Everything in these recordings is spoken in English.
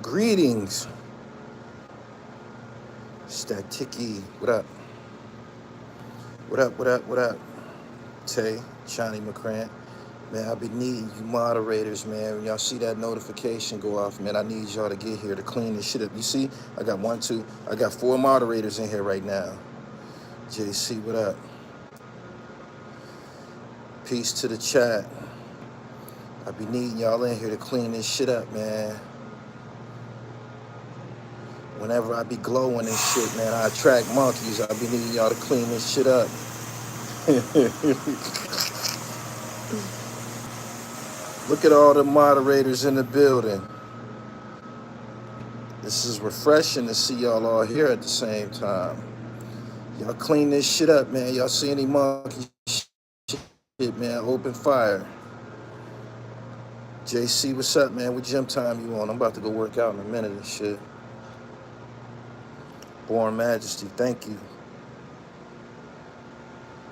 Greetings. Stack Tiki. What up? What up? What up? What up? Tay, Johnny McCrant. Man, I be needing you moderators, man. When y'all see that notification go off, man, I need y'all to get here to clean this shit up. You see, I got 1, 2, I got 4 moderators in here right now. JC, what up? Peace to the chat. I be needing y'all in here to clean this shit up, man. Whenever I be glowing and shit, man, I attract monkeys. I be needing y'all to clean this shit up. Look at all the moderators in the building. This is refreshing to see y'all all here at the same time. Y'all clean this shit up, man. Y'all see any monkey shit, man, open fire. JC, what's up, man? What gym time you on? I'm about to go work out in a minute and shit. Born Majesty, thank you.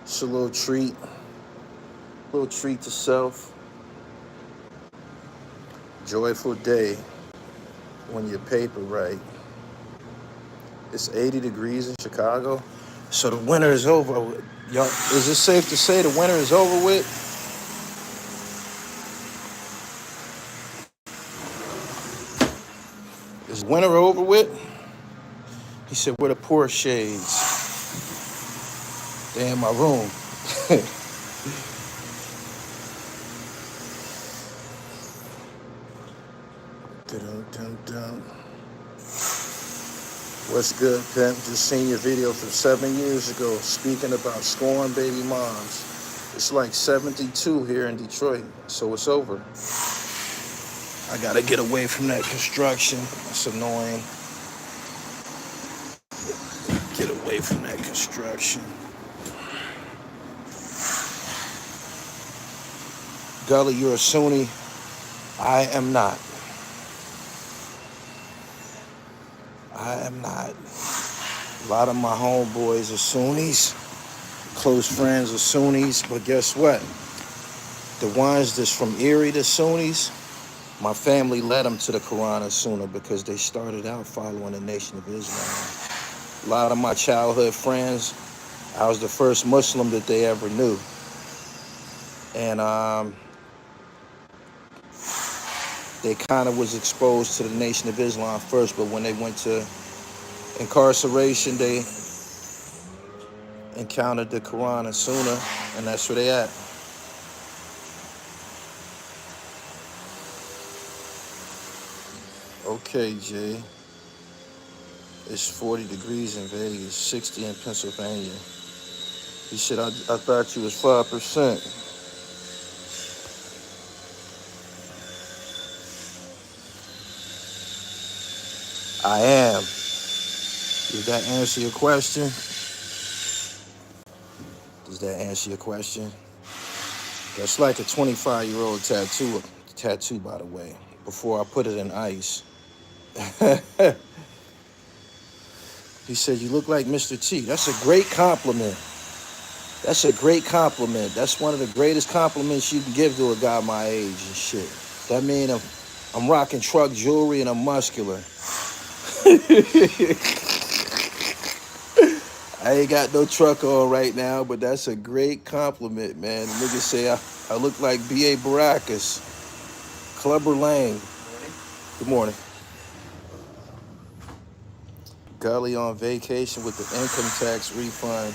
It's a little treat to self. Joyful day when your paper right. It's 80 degrees in Chicago, so the winter is over. Y'all, is it safe to say the winter is over with? Is winter over with? He said, where the poor shades? They in my room. Dun-dun-dun-dun. What's good, pimp? Just seen your video from 7 years ago speaking about scorned baby moms. It's like 72 here in Detroit, so it's over. I gotta get away from that construction. It's annoying. Get away from that construction. Gully, you're a Sunni. I am not. I am not. A lot of my homeboys are Sunnis. Close friends are Sunnis. But guess what? The ones that's from Erie to Sunnis, my family led them to the Quran and Sunnah because they started out following the Nation of Islam. A lot of my childhood friends, I was the first Muslim that they ever knew. And they kind of was exposed to the Nation of Islam first, but when they went to incarceration, they encountered the Quran and Sunnah, and that's where they at. Okay, Jay. It's 40 degrees in Vegas, 60 in Pennsylvania. He said, I thought you was 5%. I am. Does that answer your question? Does that answer your question? That's like a 25-year-old tattoo, by the way, before I put it in ice. He said, you look like Mr. T. That's a great compliment. That's a great compliment. That's one of the greatest compliments you can give to a guy my age and shit. That means I'm rocking truck jewelry and I'm muscular. I ain't got no truck on right now, but that's a great compliment, man. The niggas say I look like B.A. Baracus. Clubber Lane. Good morning. Gully on vacation with the income tax refund.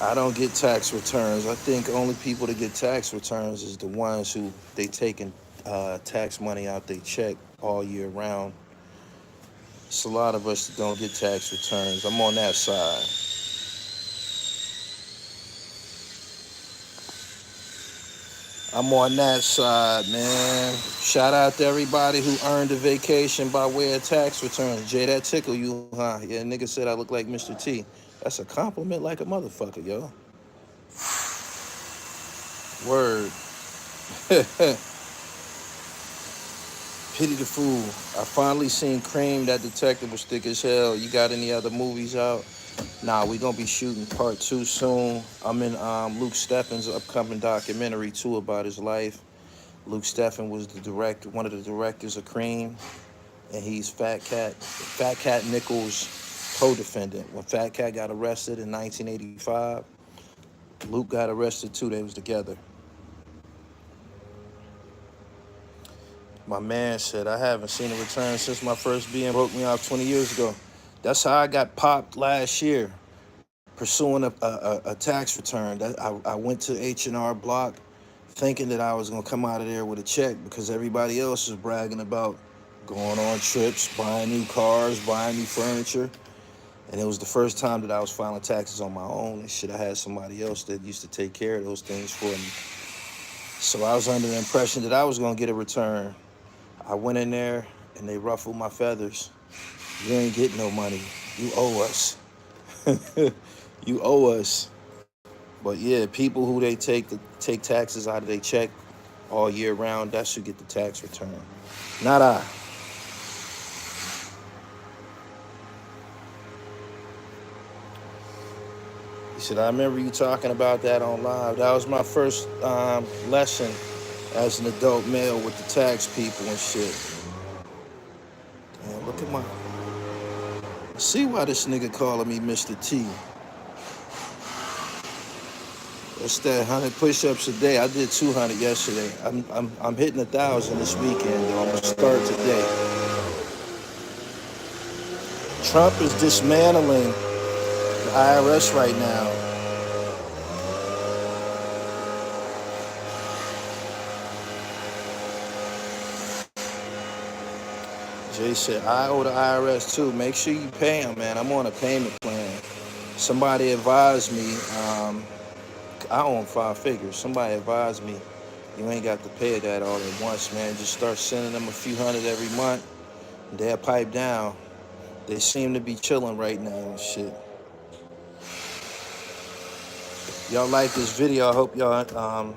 I don't get tax returns. I think only people that get tax returns is the ones who they taking tax money out they check all year round. It's a lot of us that don't get tax returns. I'm on that side. I'm on that side, man. Shout out to everybody who earned a vacation by way of tax returns. Jay, that tickle you, huh? Yeah, nigga said I look like Mr. T. That's a compliment like a motherfucker, yo. Word. Pity the fool. I finally seen Cream. That detective was thick as hell. You got any other movies out? Nah, we gonna be shooting part 2 soon. I'm in Luke Stephens' upcoming documentary too about his life. Luke Steffen was the director, one of the directors of Cream, and he's Fat Cat Nichols' co-defendant. When Fat Cat got arrested in 1985, Luke got arrested too. They was together. My man said, I haven't seen a return since my first BM broke me off 20 years ago. That's how I got popped last year, pursuing a tax return. I went to H&R Block thinking that I was going to come out of there with a check because everybody else was bragging about going on trips, buying new cars, buying new furniture. And it was the first time that I was filing taxes on my own and shit. I had somebody else that used to take care of those things for me. So I was under the impression that I was going to get a return. I went in there and they ruffled my feathers. You ain't getting no money. You owe us. You owe us. But yeah, people who they take taxes out of their check all year round, that should get the tax return. Not I. He said, I remember you talking about that on live. That was my first lesson as an adult male with the tax people and shit. Damn, look at my... See why this nigga calling me Mr. T. That's that 100 push-ups a day. I did 200 yesterday. I'm hitting 1,000 this weekend, though. I'm gonna start today. Trump is dismantling the IRS right now. Jay said, I owe the IRS too. Make sure you pay them, man. I'm on a payment plan. Somebody advised me, I own 5 figures. Somebody advised me, you ain't got to pay that all at once, man. Just start sending them a few hundred every month. They'll pipe down. They seem to be chilling right now and shit. Y'all like this video. I hope y'all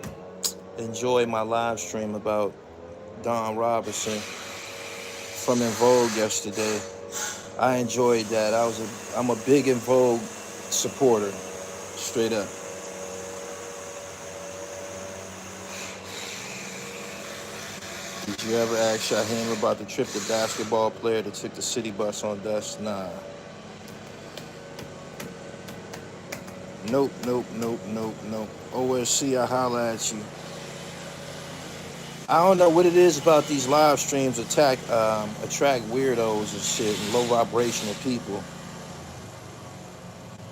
enjoy my live stream about Don Robinson from In Vogue yesterday. I enjoyed that. I'm a big In Vogue supporter, straight up. Did you ever ask Shaheem about the trip the basketball player that took the city bus on dust? Nah. Nope. OSC, I holla at you. I don't know what it is about these live streams attract weirdos and shit and low vibrational people.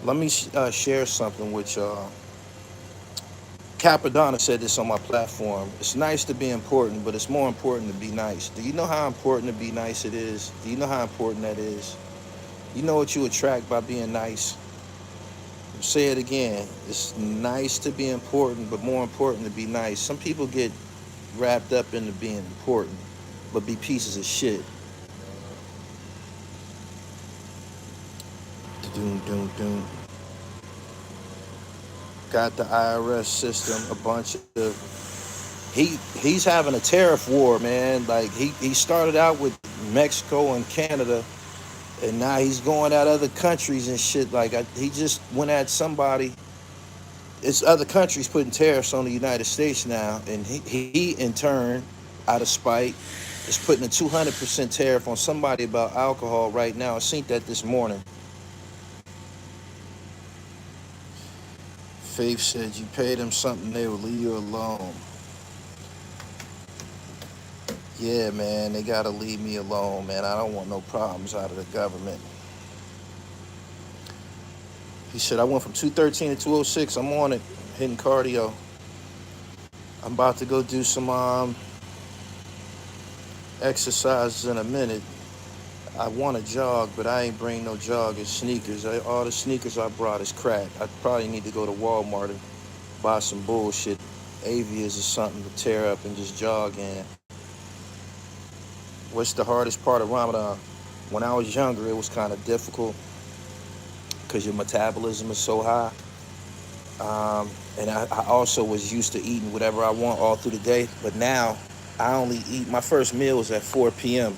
Let me share something with y'all. Capadonna said this on my platform. It's nice to be important, but it's more important to be nice. Do you know how important to be nice it is? Do you know how important that is? You know what you attract by being nice? I'll say it again. It's nice to be important, but more important to be nice. Some people get wrapped up into being important, but be pieces of shit. Doom. Got the IRS system, a bunch of... He's having a tariff war, man. Like, he started out with Mexico and Canada, and now he's going at other countries and shit. Like, he just went at somebody. It's other countries putting tariffs on the United States now, and he in turn, out of spite, is putting a 200% tariff on somebody about alcohol right now. I seen that this morning. Faith said you paid them something, they will leave you alone. Yeah, man, they gotta leave me alone, man. I don't want no problems out of the government. He said, I went from 213 to 206. I'm on it, hitting cardio. I'm about to go do some exercises in a minute. I want to jog, but I ain't bring no jogging sneakers. All the sneakers I brought is crack. I probably need to go to Walmart and buy some bullshit. Avias or something to tear up and just jog in. What's the hardest part of Ramadan? When I was younger, it was kind of difficult because your metabolism is so high. And I also was used to eating whatever I want all through the day. But now, I only eat, my first meal is at 4 p.m.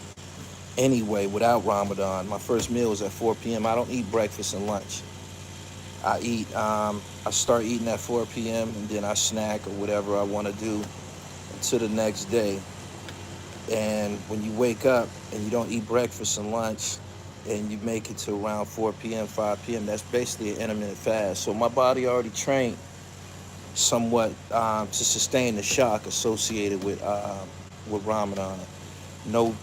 Anyway, without Ramadan. My first meal is at 4 p.m. I don't eat breakfast and lunch. I start eating at 4 p.m. and then I snack or whatever I want to do to the next day. And when you wake up and you don't eat breakfast and lunch, and you make it to around 4 p.m., 5 p.m., that's basically an intermittent fast. So my body already trained somewhat to sustain the shock associated with Ramadan. No,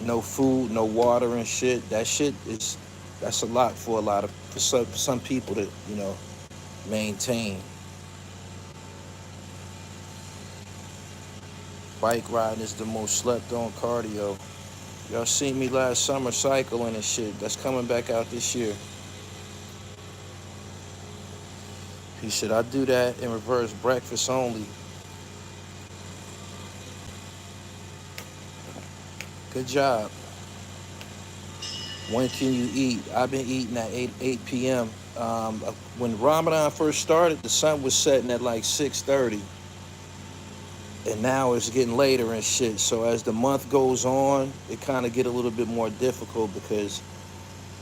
no food, no water and shit. That shit is that's a lot for a lot of for some people to maintain. Bike riding is the most slept on cardio. Y'all seen me last summer cycling and shit. That's coming back out this year. He said I do that in reverse, breakfast only. Good job. When can you eat? I've been eating at 8 p.m. When Ramadan first started, the sun was setting at like 6:30, and now it's getting later and shit. So as the month goes on, it kind of get a little bit more difficult because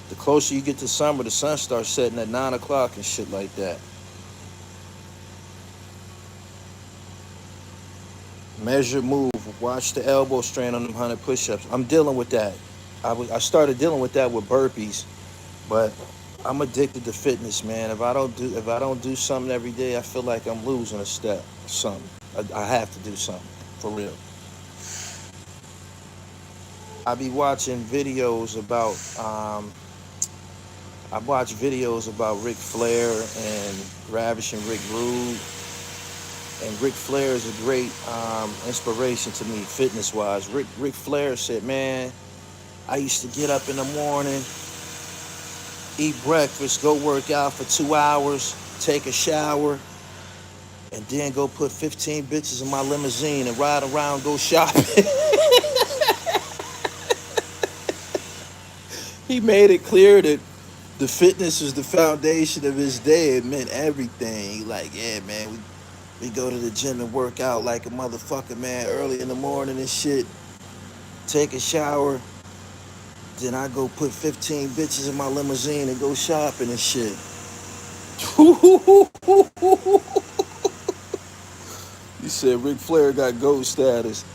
the closer you get to summer, the sun starts setting at 9 o'clock and shit like that. Measure, move, watch the elbow strain on them 100 push-ups. I'm dealing with that. I started dealing with that with burpees, but I'm addicted to fitness, man. If I don't do something every day, I feel like I'm losing a step. Something. I have to do something for real. I be watching videos about. I watch videos about Ric Flair and Ravishing Rick Rude. And Ric Flair is a great inspiration to me, fitness-wise. Ric Flair said, man, I used to get up in the morning, eat breakfast, go work out for 2 hours, take a shower, and then go put 15 bitches in my limousine and ride around, go shopping. He made it clear that the fitness is the foundation of his day. It meant everything. Like, yeah, man, we go to the gym and work out like a motherfucker, man, early in the morning and shit. Take a shower. Then I go put 15 bitches in my limousine and go shopping and shit. You said Ric Flair got GOAT status.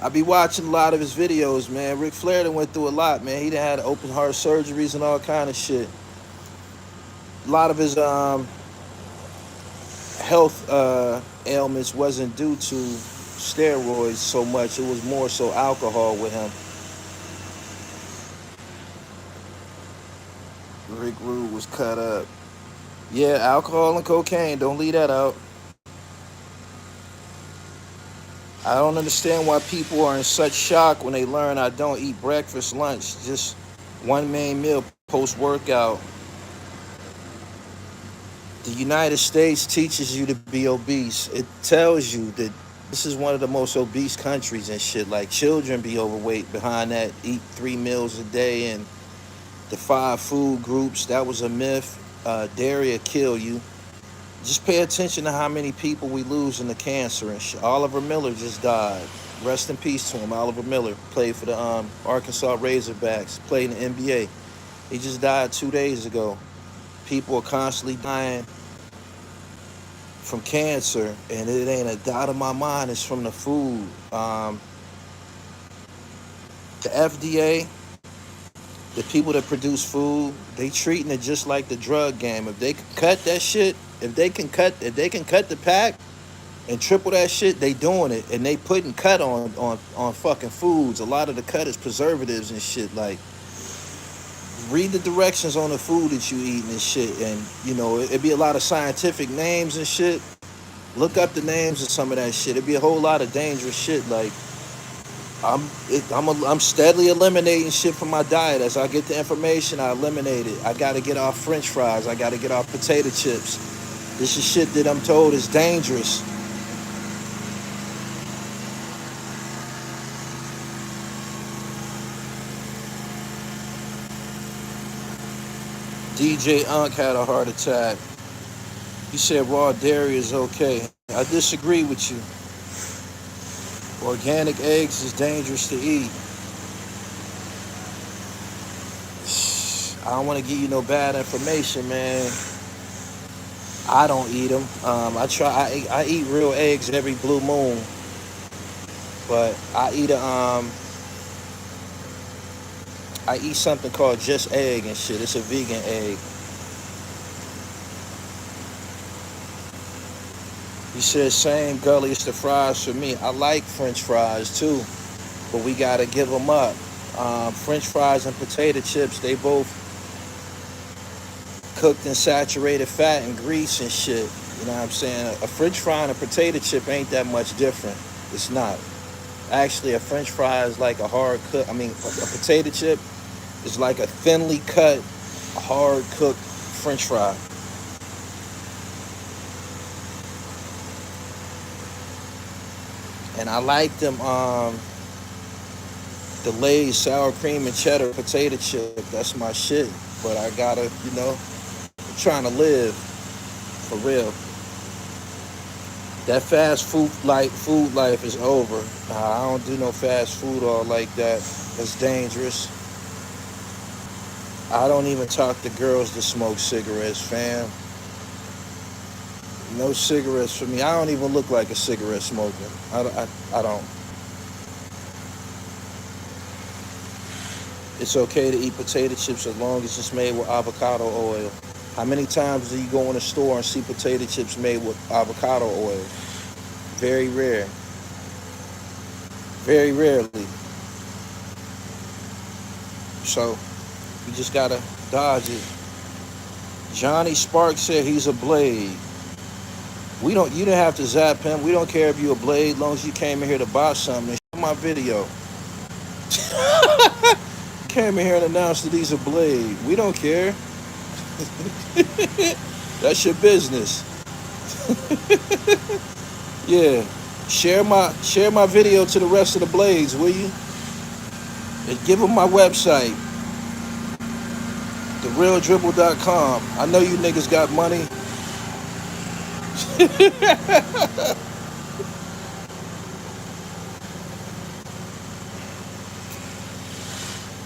I be watching a lot of his videos, man. Ric Flair done went through a lot, man. He done had open heart surgeries and all kind of shit. A lot of his health ailments wasn't due to steroids so much. It was more so alcohol with him. Rick Rude was cut up. Yeah, alcohol and cocaine. Don't leave that out. I don't understand why people are in such shock when they learn I don't eat breakfast, lunch, just one main meal post-workout. The United States teaches you to be obese. It tells you that this is one of the most obese countries and shit. Like, children be overweight behind that, eat 3 meals a day, and the 5 food groups, that was a myth. Dairy will kill you. Just pay attention to how many people we lose in the cancer and shit. Oliver Miller just died. Rest in peace to him. Oliver Miller played for the Arkansas Razorbacks, played in the NBA. He just died 2 days ago. People are constantly dying from cancer, and it ain't a doubt in my mind it's from the food. The FDA, the people that produce food, they treating it just like the drug game. If they can cut that shit, if they can cut the pack and triple that shit, they doing it. And they putting cut on fucking foods. A lot of the cut is preservatives and shit. Like, read the directions on the food that you eating and shit. And, it'd be a lot of scientific names and shit. Look up the names of some of that shit. It'd be a whole lot of dangerous shit. Like, I'm steadily eliminating shit from my diet. As I get the information, I eliminate it. I gotta get off French fries. I gotta get off potato chips. This is shit that I'm told is dangerous. DJ Unk had a heart attack. He said raw dairy is okay. I disagree with you. Organic eggs is dangerous to eat. I don't want to give you no bad information, man. I don't eat them. I eat real eggs every blue moon. But I eat something called just egg and shit. It's a vegan egg. He said, same Gully, it's the fries for me. I like French fries too, but we gotta give them up. French fries and potato chips, they both cooked in saturated fat and grease and shit. You know what I'm saying? A French fry and a potato chip ain't that much different. It's not. Actually, a French fry is like a hard cook. I mean, a potato chip is like a thinly cut, hard cooked French fry. And I like them the Lay's sour cream and cheddar potato chip. That's my shit. But I gotta, I'm trying to live for real. That fast food life is over. I don't do no fast food all like that. That's dangerous. I don't even talk to girls that smoke cigarettes, fam. No cigarettes for me. I don't even look like a cigarette smoker. I don't. It's okay to eat potato chips as long as it's made with avocado oil. How many times do you go in a store and see potato chips made with avocado oil? Very rare. Very rarely. So, you just gotta dodge it. Johnny Sparks said he's a blade. You didn't have to zap him. We don't care if you a blade, as long as you came in here to buy something and show my video. Came in here and announced that he's a blade. We don't care. That's your business. Yeah. Share my video to the rest of the blades, will you? And give them my website. TheRealDribble.com. I know you niggas got money.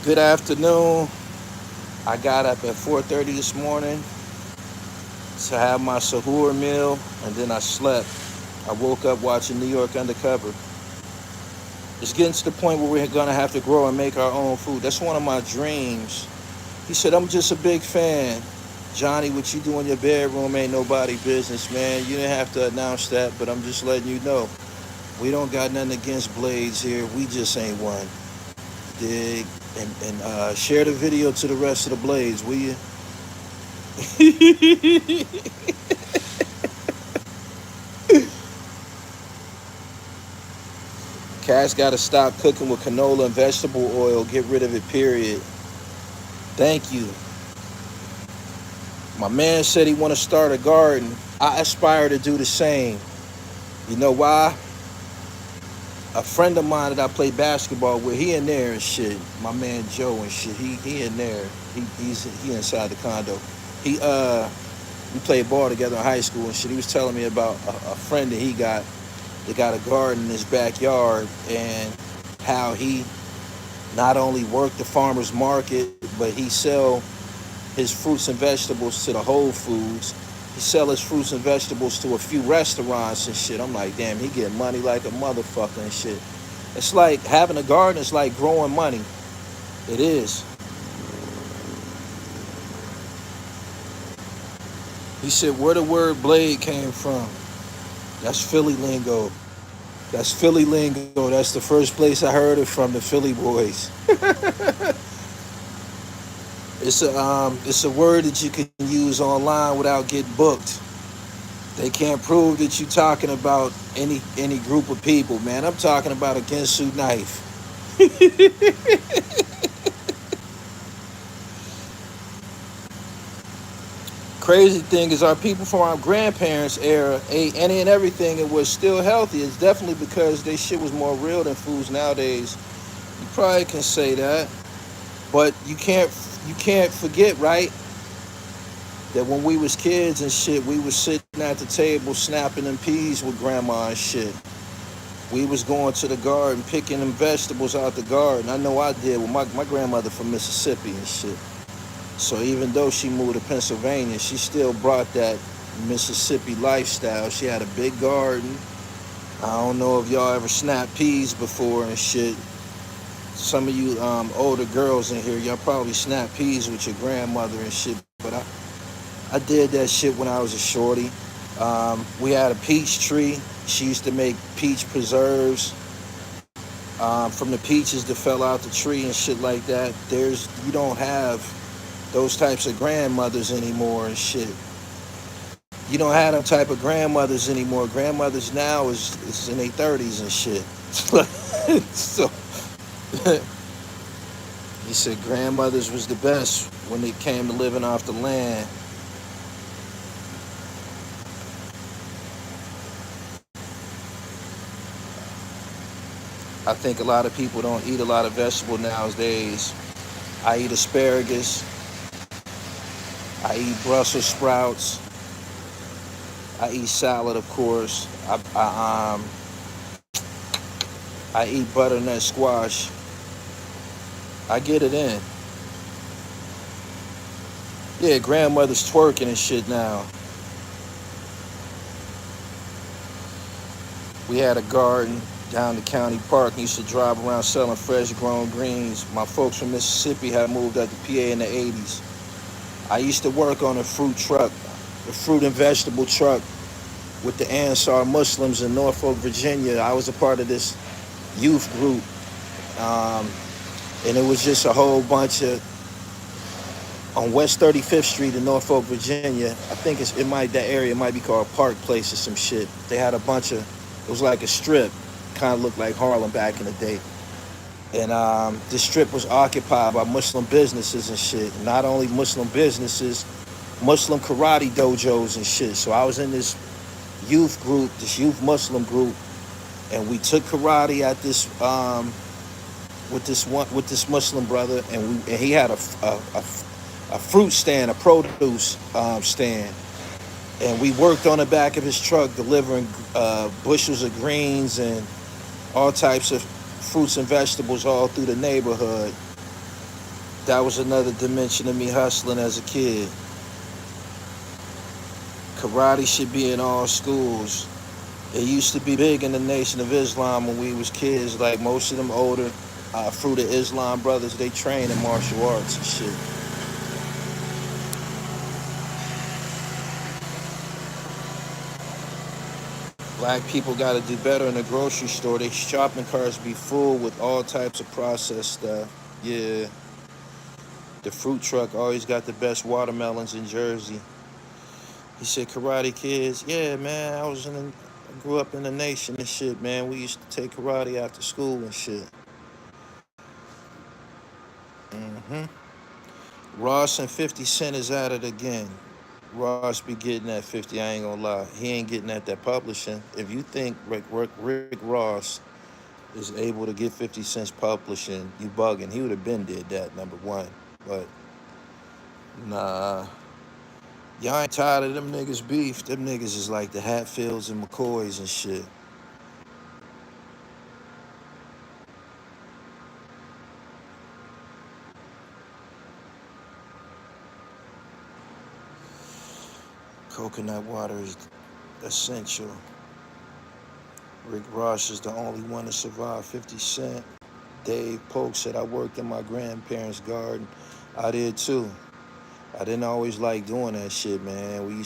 Good afternoon. I got up at 4:30 this morning to have my sahur meal, and then I slept. I woke up watching New York Undercover. It's getting to the point where we're gonna have to grow and make our own food. That's one of my dreams. He said, I'm just a big fan. Johnny, what you do in your bedroom ain't nobody business, man. You didn't have to announce that, but I'm just letting you know. We don't got nothing against blades here. We just ain't one. Dig? And share the video to the rest of the blades, will you? Cats gotta stop cooking with canola and vegetable oil. Get rid of it, period. Thank you. My man said he want to start a garden. I aspire to do the same. You know why? A friend of mine that I play basketball with, he in there and shit. My man Joe and shit. He in there. He inside the condo. We played ball together in high school and shit. He was telling me about a friend that he got that got a garden in his backyard, and how he not only worked the farmer's market, but he sell his fruits and vegetables to the Whole Foods. He sell his fruits and vegetables to a few restaurants and shit. I'm like, damn, he getting money like a motherfucker and shit. It's like having a garden is like growing money. It is. He said, where the word blade came from? That's Philly lingo. That's Philly lingo. That's the first place I heard it from, the Philly boys. It's a word that you can use online without getting booked. They can't prove that you're talking about any group of people, man. I'm talking about a Ginsu knife. Crazy thing is, our people from our grandparents' era ate any and everything and was still healthy. It's definitely because they shit was more real than foods nowadays. You probably can say that, but you can't forget, right, that when we was kids and shit, we was sitting at the table snapping them peas with grandma and shit. We was going to the garden, picking them vegetables out the garden. I know I did with my grandmother from Mississippi and shit. So even though she moved to Pennsylvania, she still brought that Mississippi lifestyle. She had a big garden. I don't know if y'all ever snapped peas before and shit. Some of you older girls in here, y'all probably snap peas with your grandmother and shit. But I did that shit when I was a shorty. We had a peach tree. She used to make peach preserves from the peaches that fell out the tree and shit like that. You don't have those types of grandmothers anymore and shit. You don't have them type of grandmothers anymore. Grandmothers now is in their 30s and shit. So he said grandmothers was the best when it came to living off the land. I think a lot of people don't eat a lot of vegetable nowadays. I eat asparagus. I eat Brussels sprouts. I eat salad, of course. I eat butternut squash. I get it in. Yeah, grandmother's twerking and shit now. We had a garden down the county park and used to drive around selling fresh grown greens. My folks from Mississippi had moved out to PA in the 80s. I used to work on a fruit truck, a fruit and vegetable truck with the Ansar Muslims in Norfolk, Virginia. I was a part of this youth group. And it was just a whole bunch of, on West 35th Street in Norfolk, Virginia. I think that area might be called Park Place or some shit. They had a bunch of, it was like a strip, kind of looked like Harlem back in the day. And this strip was occupied by Muslim businesses and shit. Not only Muslim businesses, Muslim karate dojos and shit. So I was in this youth group, this youth Muslim group, and we took karate at this with this Muslim brother, and he had a fruit stand, a produce stand, and we worked on the back of his truck delivering bushels of greens and all types of fruits and vegetables all through the neighborhood. That was another dimension of me hustling as a kid. Karate should be in all schools. It used to be big in the Nation of Islam when we was kids. Like most of them older Fruit of Islam brothers, they train in martial arts and shit. Black people got to do better in the grocery store. They shopping carts be full with all types of processed stuff. Yeah, the fruit truck always got the best watermelons in Jersey. He said, Karate Kids. Yeah, man, I grew up in the Nation and shit, man. We used to take karate after school and shit. hmm Ross and 50 Cent is at it again. Ross be getting that 50, I ain't gonna lie. He ain't getting at that publishing. If you think Rick Ross is able to get 50 cents publishing, you bugging. He would have been did that, number one. But nah, y'all ain't tired of them niggas beef. Them niggas is like the Hatfields and McCoys and shit. Coconut water is essential. Rick Ross is the only one to survive 50 Cent. Dave Polk said, I worked in my grandparents' garden. I did too. I didn't always like doing that shit, man.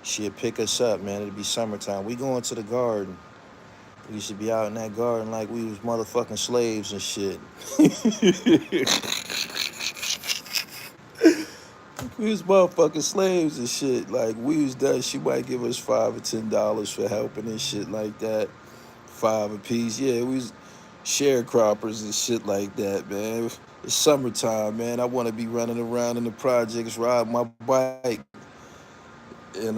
She'd pick us up, man. It'd be summertime. We going to the garden. We used to be out in that garden like we was motherfucking slaves and shit. We was motherfucking slaves and shit. Like, we was done. She might give us $5 or $10 for helping and shit like that. 5 apiece. Yeah, we was sharecroppers and shit like that, man. It's summertime, man. I want to be running around in the projects, riding my bike. And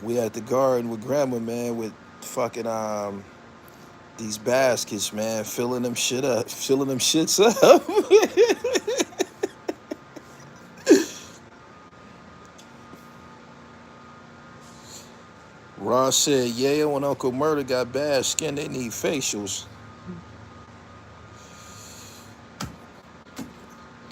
we at the garden with grandma, man, with fucking these baskets, man, filling them shits up. Ross said, yeah, when Uncle Murder got bad skin, they need facials.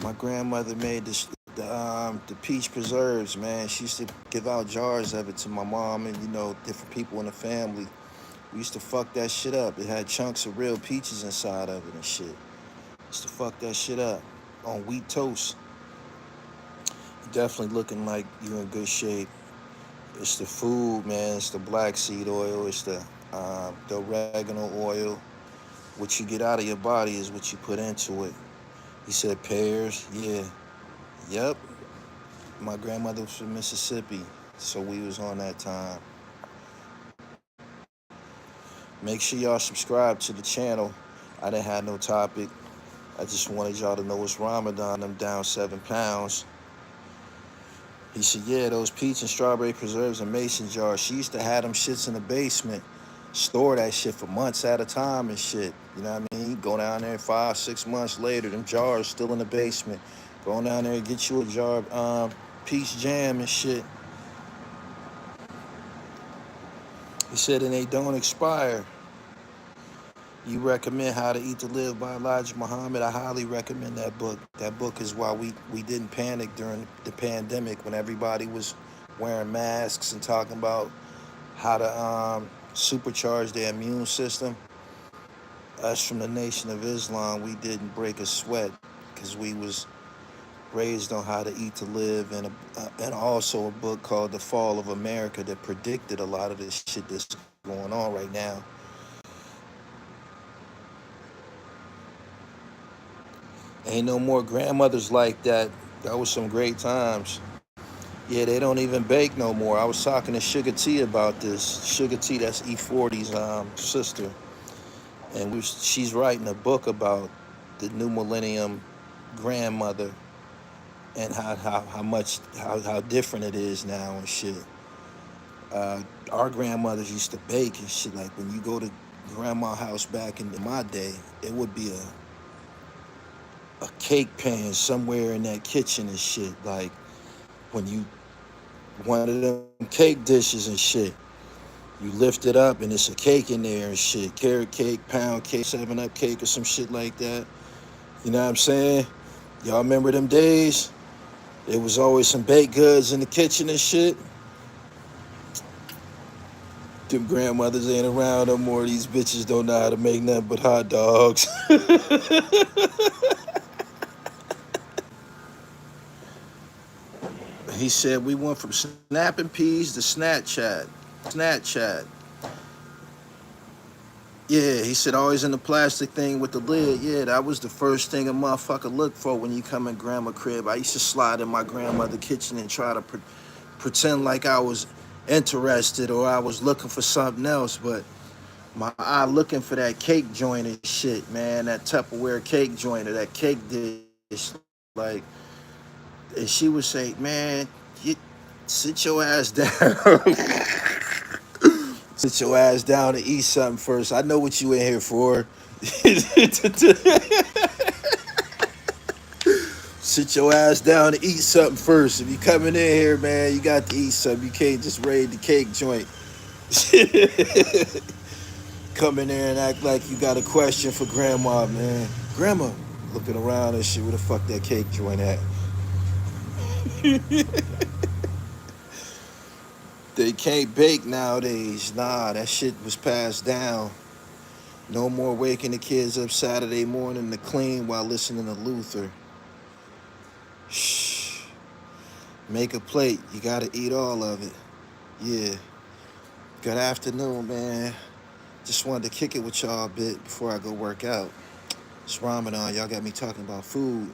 My grandmother made the peach preserves, man. She used to give out jars of it to my mom and, different people in the family. We used to fuck that shit up. It had chunks of real peaches inside of it and shit. Used to fuck that shit up on wheat toast. Definitely looking like you in good shape. It's the food, man. It's the black seed oil. It's the oregano oil. What you get out of your body is what you put into it. He said pears. Yeah. Yep. My grandmother was from Mississippi, so we was on that time. Make sure y'all subscribe to the channel. I didn't have no topic. I just wanted y'all to know it's Ramadan. I'm down 7 pounds. He said, yeah, those peach and strawberry preserves in mason jars. She used to have them shits in the basement. Store that shit for months at a time and shit. You know what I mean? You go down there 5, 6 months later, them jars still in the basement. Go down there and get you a jar of peach jam and shit. He said, and they don't expire. You recommend How to Eat to Live by Elijah Muhammad? I highly recommend that book. That book is why we didn't panic during the pandemic when everybody was wearing masks and talking about how to supercharge their immune system. Us from the Nation of Islam, we didn't break a sweat because we was raised on how to eat to live, and also a book called The Fall of America that predicted a lot of this shit that's going on right now. Ain't no more grandmothers like that. That was some great times. Yeah, they don't even bake no more. I was talking to Sugar T about this. Sugar T, that's E40's sister, and she's writing a book about the new millennium grandmother and how different it is now and shit. Our grandmothers used to bake and shit. Like when you go to grandma's house back in my day, it would be a cake pan somewhere in that kitchen and shit. Like when you one of them cake dishes and shit, you lift it up and it's a cake in there and shit. Carrot cake, pound cake, 7-Up cake or some shit like that. You know what I'm saying? Y'all remember them days? There was always some baked goods in the kitchen and shit. Them grandmothers ain't around no more. These bitches don't know how to make nothing but hot dogs. He said we went from snapping peas to Snapchat. Snapchat. Yeah, he said always in the plastic thing with the lid. Yeah, that was the first thing a motherfucker looked for when you come in grandma crib. I used to slide in my grandmother's kitchen and try to pretend like I was interested or I was looking for something else, but my eye looking for that cake joint and shit, man. That Tupperware cake joint or that cake dish. Like, and she would say, man, you sit your ass down. Sit your ass down and eat something first. I know what you in here for. Sit your ass down and eat something first. If you coming in here, man, you got to eat something. You can't just raid the cake joint. Come in there and act like you got a question for grandma, man. Grandma, looking around and shit, where the fuck that cake joint at? They can't bake nowadays. Nah, that shit was passed down. No more waking the kids up Saturday morning to clean while listening to Luther. Shh. Make a plate. You gotta eat all of it. Yeah. Good afternoon, man. Just wanted to kick it with y'all a bit before I go work out. It's Ramadan. Y'all got me talking about food.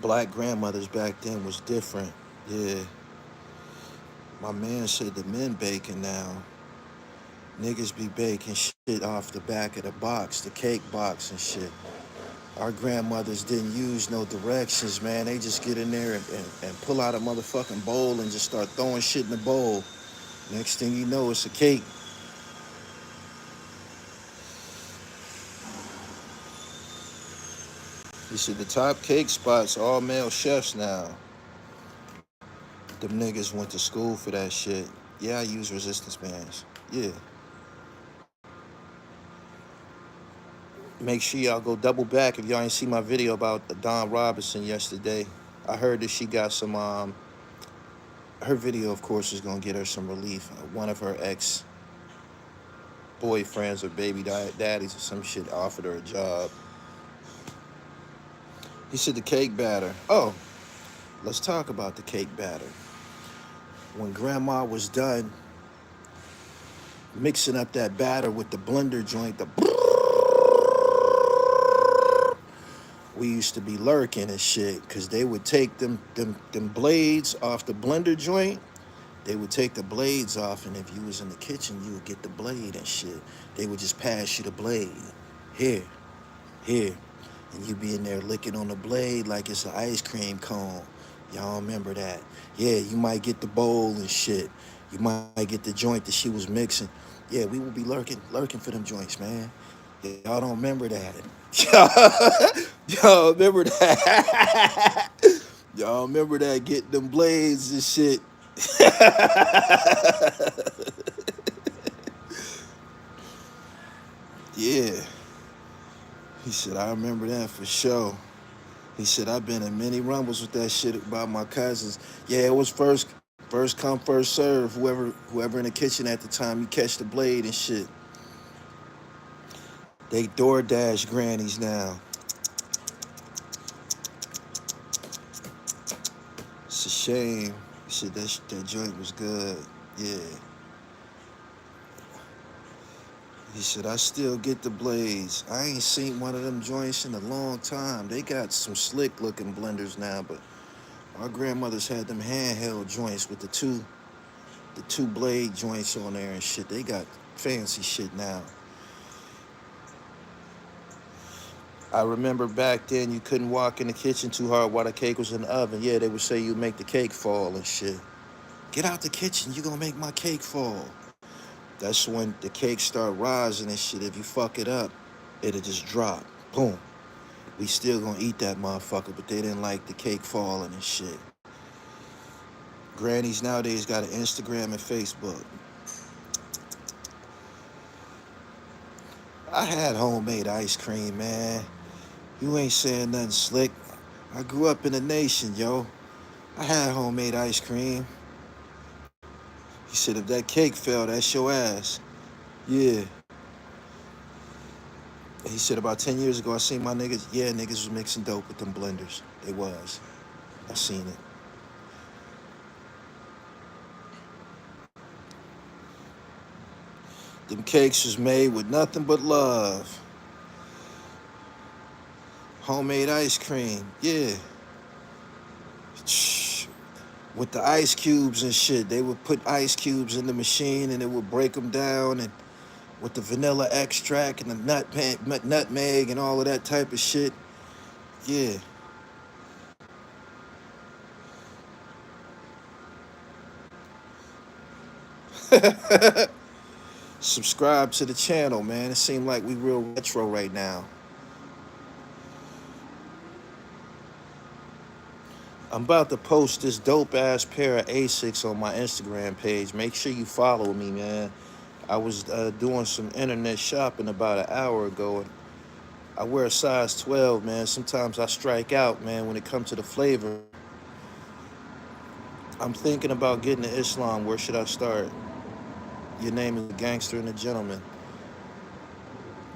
Black grandmothers back then was different. Yeah. My man said the men baking now. Niggas be baking shit off the back of the box, the cake box and shit. Our grandmothers didn't use no directions, man. They just get in there and pull out a motherfucking bowl and just start throwing shit in the bowl. Next thing you know, it's a cake. He said the top cake spots, all male chefs now. Them niggas went to school for that shit. Yeah, I use resistance bands. Yeah. Make sure y'all go double back if y'all ain't see my video about Don Robinson yesterday. I heard that she got some her video, of course, is gonna get her some relief. One of her ex boyfriends or baby daddies or some shit offered her a job. He said the cake batter. Oh, let's talk about the cake batter. When grandma was done mixing up that batter with the blender joint, we used to be lurking and shit, because they would take them blades off the blender joint. They would take the blades off, and if you was in the kitchen, you would get the blade and shit. They would just pass you the blade. Here, here. And you be in there licking on the blade like it's an ice cream cone. Y'all remember that? Yeah, you might get the bowl and shit. You might get the joint that she was mixing. Yeah, we would be lurking for them joints, man. Y'all don't remember that. Y'all remember that. Y'all remember that, getting them blades and shit. Yeah. He said, I remember that for sure. He said, I've been in many rumbles with that shit about my cousins. Yeah, it was first come, first serve. Whoever in the kitchen at the time, you catch the blade and shit. They DoorDash grannies now. It's a shame. He said that joint was good. Yeah. He said, I still get the blades. I ain't seen one of them joints in a long time. They got some slick looking blenders now, but our grandmothers had them handheld joints with the two blade joints on there and shit. They got fancy shit now. I remember back then you couldn't walk in the kitchen too hard while the cake was in the oven. Yeah, they would say you make the cake fall and shit. Get out the kitchen, you gonna make my cake fall. That's when the cake start rising and shit. If you fuck it up, it'll just drop. Boom. We still gonna eat that motherfucker, but they didn't like the cake falling and shit. Grannies nowadays got an Instagram and Facebook. I had homemade ice cream, man. You ain't saying nothing slick. I grew up in the nation, yo. I had homemade ice cream. He said, if that cake fell, that's your ass. Yeah. He said, about 10 years ago, I seen my niggas. Yeah, niggas was mixing dope with them blenders. They was. I seen it. Them cakes was made with nothing but love. Homemade ice cream. Yeah. With the ice cubes and shit. They would put ice cubes in the machine and it would break them down, and with the vanilla extract and the nutmeg and all of that type of shit. Yeah. Subscribe to the channel, man. It seems like we real retro right now. I'm about to post this dope ass pair of Asics on my Instagram page. Make sure you follow me, man. I was doing some internet shopping about an hour ago, and I wear a size 12, man. Sometimes I strike out, man, when it comes to the flavor. I'm thinking about getting to Islam. Where should I start? Your name is Gangster and a Gentleman.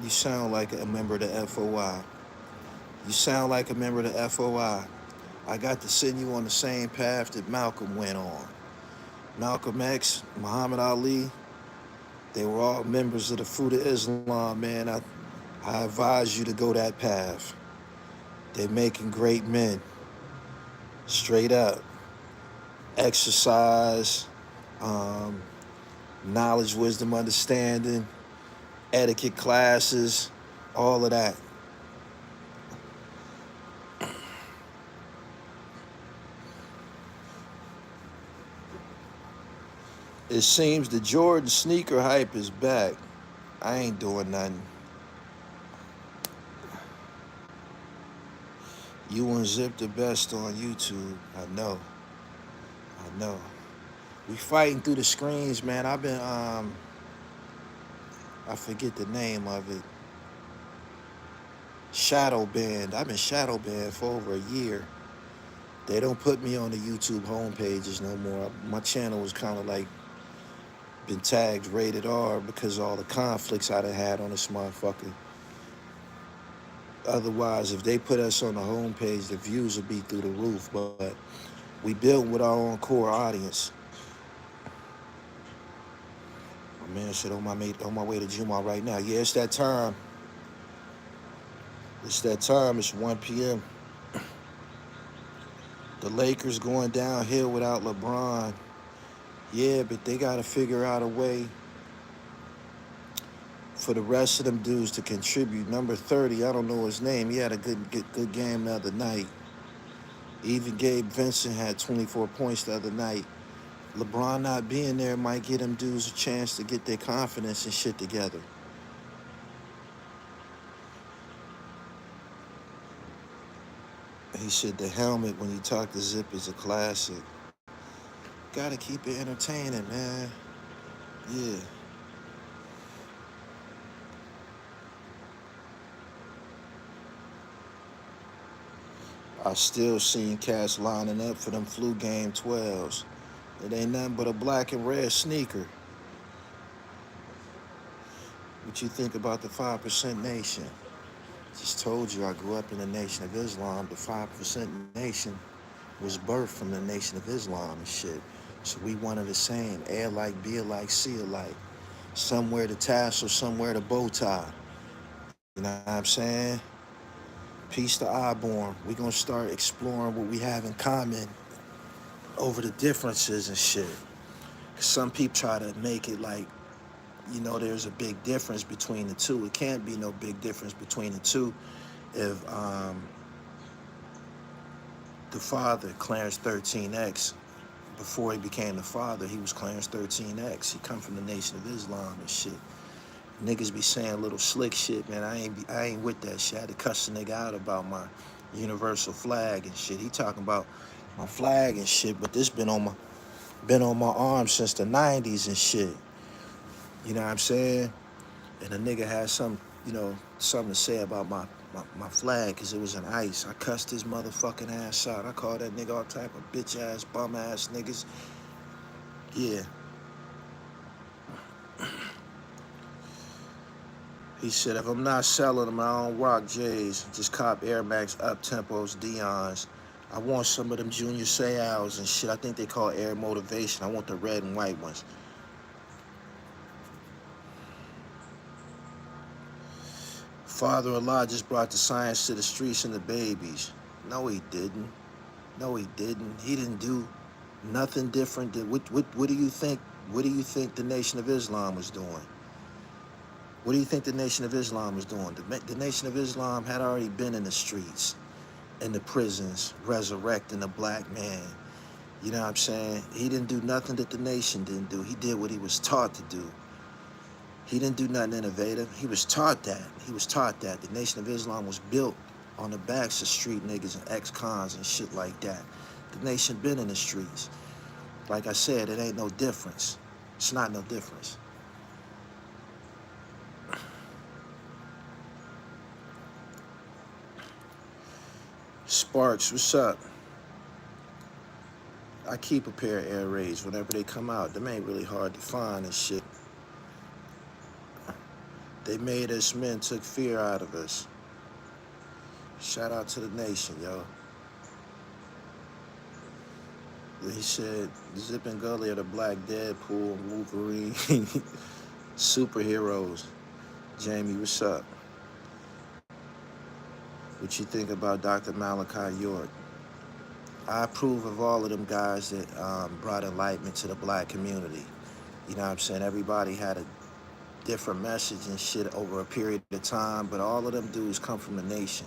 You sound like a member of the FOI. You sound like a member of the FOI. I got to send you on the same path that Malcolm went on. Malcolm X, Muhammad Ali, they were all members of the Fruit of Islam, man. I advise you to go that path. They're making great men. Straight up. Exercise, knowledge, wisdom, understanding, etiquette classes, all of that. It seems the Jordan sneaker hype is back. I ain't doing nothing. You unzip the best on YouTube. I know. We fighting through the screens, man. I've been, I forget the name of it. Shadow banned. I've been shadow banned for over a year. They don't put me on the YouTube homepages no more. My channel was kind of like been tagged rated R because of all the conflicts I done had on this motherfucker. Otherwise, if they put us on the homepage, the views would be through the roof. But we built with our own core audience. My man said on my way to Juma right now. Yeah, it's that time. It's that time. It's 1 p.m. The Lakers going downhill without LeBron. Yeah, but they got to figure out a way for the rest of them dudes to contribute. Number 30, I don't know his name. He had a good game the other night. Even Gabe Vincent had 24 points the other night. LeBron not being there might get them dudes a chance to get their confidence and shit together. He said the helmet when you talk to Zip is a classic. Gotta keep it entertaining, man. Yeah. I still seen cats lining up for them flu game 12s. It ain't nothing but a black and red sneaker. What you think about the 5% nation? Just told you I grew up in the Nation of Islam. The 5% nation was birthed from the Nation of Islam and shit. So we one of the same. A alike, B alike, C alike. Somewhere the tassel, somewhere the bow tie. You know what I'm saying? Peace to Iborn. We gonna start exploring what we have in common over the differences and shit. Some people try to make it like, there's a big difference between the two. It can't be no big difference between the two if the father, Clarence 13X, before he became the father, he was Clarence 13X. He come from the Nation of Islam and shit. Niggas be saying little slick shit, man. I ain't with that shit. I had to cuss the nigga out about my universal flag and shit. He talking about my flag and shit, but this been on my arm since the 90s and shit. You know what I'm saying? And a nigga had something to say about my flag because it was in ice. I cussed his motherfucking ass out. I called that nigga all type of bitch ass, bum ass niggas. Yeah. He said, if I'm not selling them, I don't rock J's. Just cop Air Max, Up Tempos, Dion's. I want some of them Junior Seau's and shit. I think they call Air Motivation. I want the red and white ones. Father Allah just brought the science to the streets and the babies. No, he didn't. No, he didn't. He didn't do nothing different. What do you think? What do you think the Nation of Islam was doing? What do you think the Nation of Islam was doing? The Nation of Islam had already been in the streets, in the prisons, resurrecting the black man. You know what I'm saying? He didn't do nothing that the nation didn't do. He did what he was taught to do. He didn't do nothing innovative. He was taught that. He was taught that. The Nation of Islam was built on the backs of street niggas and ex-cons and shit like that. The nation been in the streets. Like I said, it ain't no difference. It's not no difference. Sparks, what's up? I keep a pair of Air Raids whenever they come out. Them ain't really hard to find and shit. They made us men, took fear out of us. Shout out to the nation, yo. He said, Zip and Gully are the Black Deadpool, Wolverine, superheroes. Jamie, what's up? What you think about Dr. Malachi York? I approve of all of them guys that brought enlightenment to the black community. You know what I'm saying? Everybody had a different message and shit over a period of time, but all of them dudes come from the nation.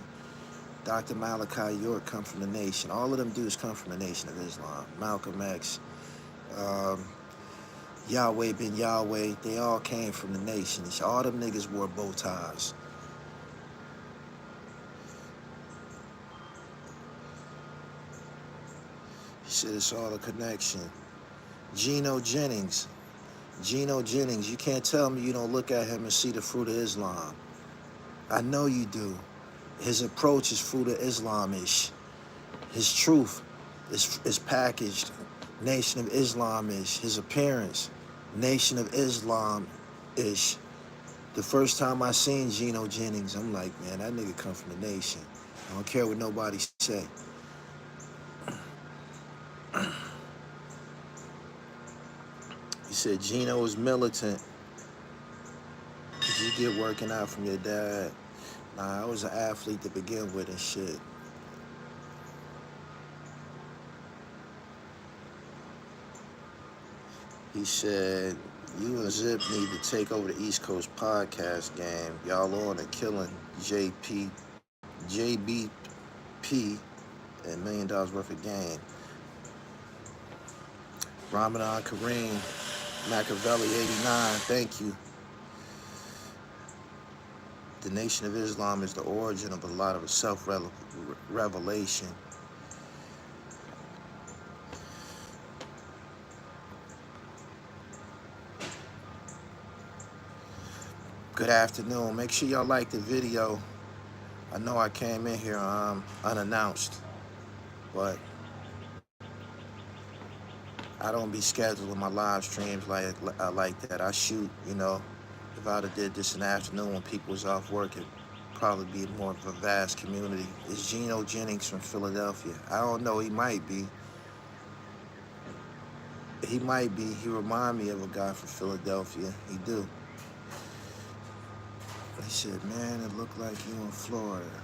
Dr. Malachi York come from the nation. All of them dudes come from the Nation of Islam. Malcolm X, Yahweh bin Yahweh, they all came from the nation. All them niggas wore bow ties. He said it's all a connection. Geno Jennings, you can't tell me you don't look at him and see the fruit of Islam. I know you do. His approach is fruit of Islam-ish. His truth is packaged Nation of Islam-ish. His appearance, Nation of Islam-ish. The first time I seen Geno Jennings, I'm like, man, that nigga come from the nation. I don't care what nobody say. He said Geno was militant. Did you get working out from your dad? Nah, I was an athlete to begin with and shit. He said, you and Zip need to take over the East Coast podcast game. Y'all on and killing JBP, and $1 million worth of gain. Ramadan Kareem, Machiavelli 89, thank you. The Nation of Islam is the origin of a lot of self-revelation. Good afternoon. Make sure y'all like the video. I know I came in here unannounced, but I don't be scheduling my live streams like that. I shoot, you know. If I'd have did this in the afternoon when people was off work, it'd probably be more of a vast community. Is Geno Jennings from Philadelphia? I don't know. He might be. He might be. He remind me of a guy from Philadelphia. He do. He said, man, it looked like you in Florida.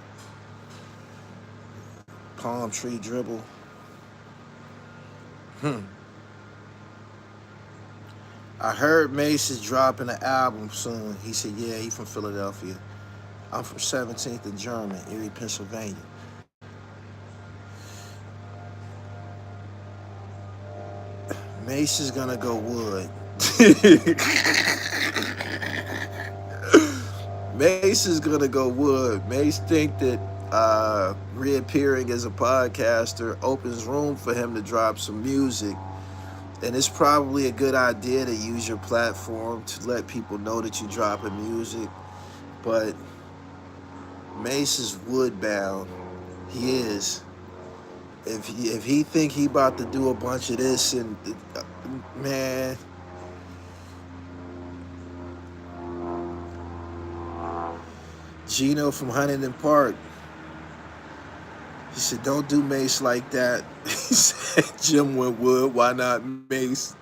Palm tree dribble. I heard Mace is dropping an album soon. He said, yeah, he from Philadelphia. I'm from 17th and German, Erie, Pennsylvania. Mace is gonna go wood. Mace is gonna go wood. Mace think that reappearing as a podcaster opens room for him to drop some music. And it's probably a good idea to use your platform to let people know that you're dropping music. But Mace is wood-bound. He is. If he think he about to do a bunch of this and man, Geno from Huntington Park, he said, don't do Mace like that. He said, Jim went wood, why not Mace?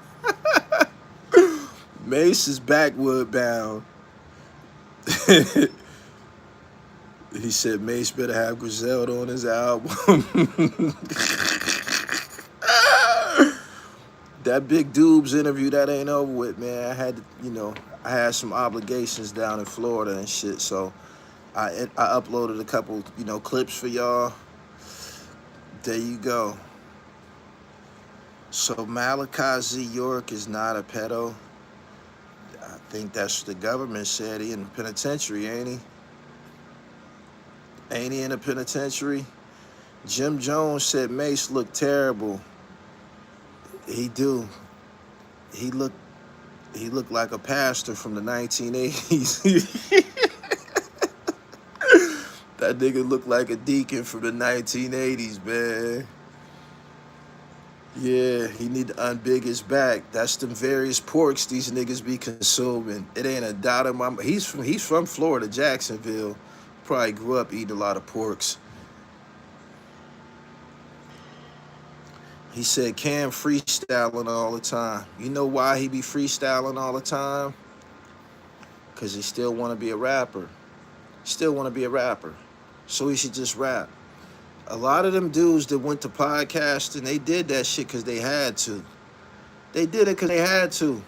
Mace is backwood bound. He said Mace better have Griselda on his album. That Big Dubes interview, that ain't over with, man. I had to, you know, I had some obligations down in Florida and shit, so I uploaded a couple, you know, clips for y'all. There you go. So Malachi Z. York is not a pedo. I think that's what the government said. He in the penitentiary, ain't he? Ain't he in the penitentiary? Jim Jones said Mace looked terrible. He do. He looked like a pastor from the 1980s. That nigga looked like a deacon from the 1980s, man. Yeah, he need to unbig his back. That's them various porks these niggas be consuming. It ain't a doubt in my mind. He's from Florida, Jacksonville. Probably grew up eating a lot of porks. He said Cam freestyling all the time. You know why he be freestyling all the time? Because he still want to be a rapper. Still want to be a rapper. So he should just rap. A lot of them dudes that went to podcasting, they did that shit because they had to. They did it because they had to.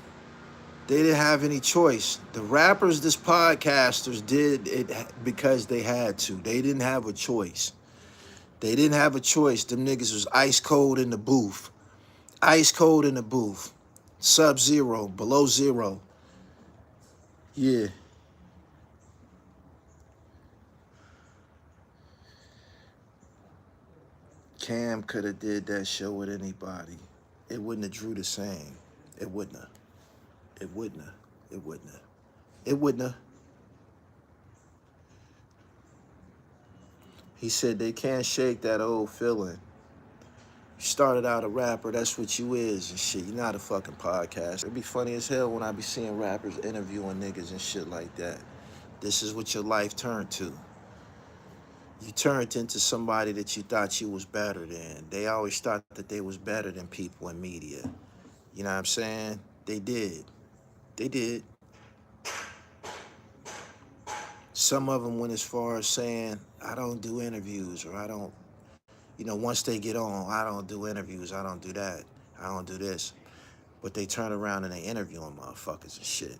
They didn't have any choice. The rappers, this podcasters did it because they had to. They didn't have a choice. They didn't have a choice. Them niggas was ice cold in the booth. Ice cold in the booth. Sub-zero, below zero. Yeah. Cam could have did that show with anybody. It wouldn't have drew the same. It wouldn't have. It wouldn't have. It wouldn't have. It wouldn't have. He said they can't shake that old feeling. You started out a rapper, that's what you is and shit. You're not a fucking podcaster. It'd be funny as hell when I be seeing rappers interviewing niggas and shit like that. This is what your life turned to. You turned into somebody that you thought you was better than. They always thought that they was better than people in media. You know what I'm saying? They did. They did. Some of them went as far as saying, I don't do interviews, or I don't, once they get on, I don't do interviews, I don't do that, I don't do this. But they turn around and they interviewing motherfuckers and shit.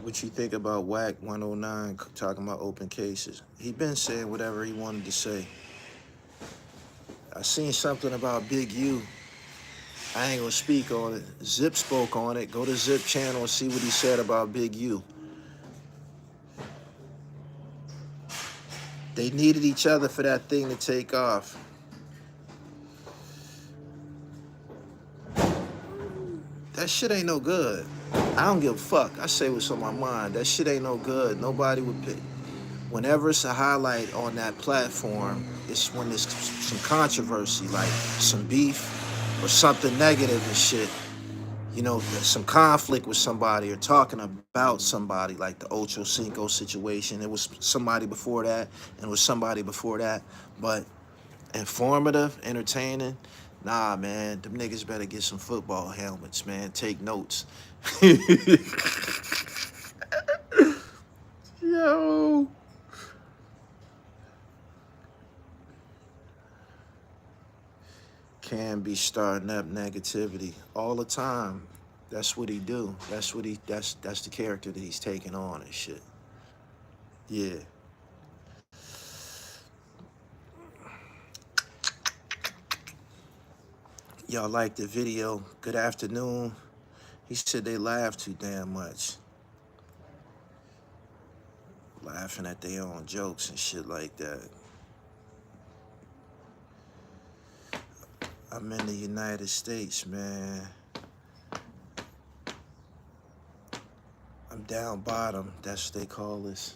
What you think about Whack 109 talking about open cases? He been saying whatever he wanted to say. I seen something about Big U. I ain't gonna speak on it. Zip spoke on it. Go to Zip channel and see what he said about Big U. They needed each other for that thing to take off. That shit ain't no good. I don't give a fuck. I say what's on my mind. That shit ain't no good. Nobody would pick. Whenever it's a highlight on that platform, it's when there's some controversy, like some beef or something negative and shit. Some conflict with somebody or talking about somebody, like the Ocho Cinco situation. It was somebody before that, and it was somebody before that. But informative, entertaining, nah, man, them niggas better get some football helmets, man. Take notes. Yo. Can be starting up negativity all the time. That's what he do. That's the character that he's taking on and shit. Yeah. Y'all like the video? Good afternoon. He said they laugh too damn much. Laughing at their own jokes and shit like that. I'm in the United States, man. I'm down bottom. That's what they call this.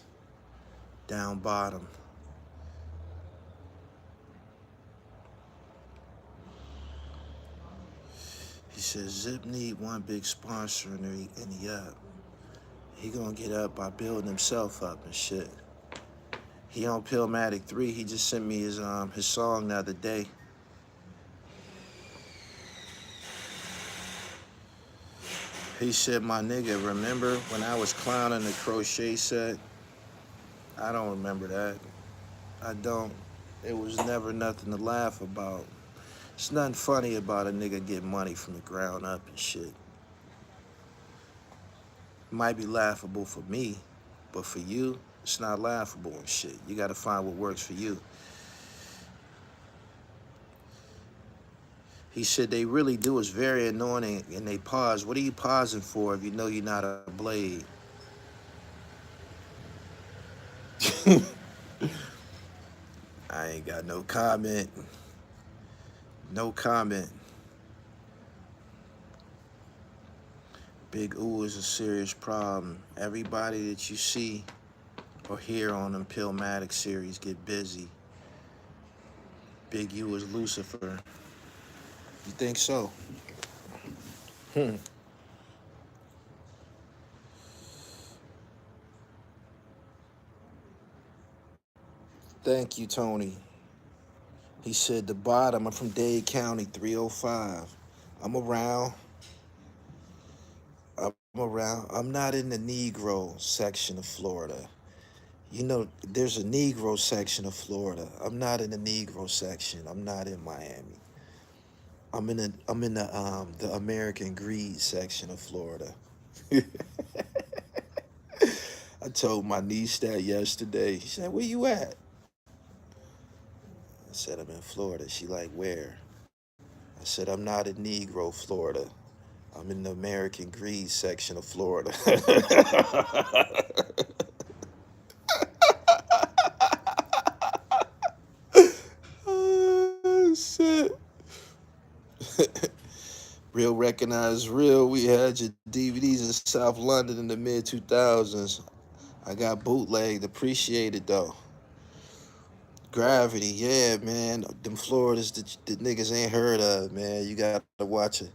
Down bottom. He says Zip need one big sponsor and he up. He gonna get up by building himself up and shit. He on PILLMATIC 3. He just sent me his song the other day. He said, my nigga, remember when I was clowning the crochet set? I don't remember that. I don't. It was never nothing to laugh about. It's nothing funny about a nigga getting money from the ground up and shit. It might be laughable for me, but for you, it's not laughable and shit. You gotta find what works for you. He said they really do. It's very annoying and they pause. What are you pausing for if you know you're not a blade? I ain't got no comment. No comment. Big ooh is a serious problem. Everybody that you see or hear on them PILLMATIC series get busy. Big U is Lucifer. You think so? Thank you, Tony. He said the bottom. I'm from Dade County, 305. I'm around. I'm not in the Negro section of Florida. There's a Negro section of Florida. I'm not in the Negro section. I'm not in Miami. I'm in the American Greed section of Florida. I told my niece that yesterday. She said, "Where you at?" I said, "I'm in Florida." She like, "Where?" I said, "I'm not in Negro Florida. I'm in the American Greed section of Florida." Oh, shit. Real recognize real. We had your DVDs in South London in the mid 2000s. I got bootlegged. Appreciate it though. Gravity, yeah, man. Them Floridas the niggas ain't heard of, man. You gotta watch a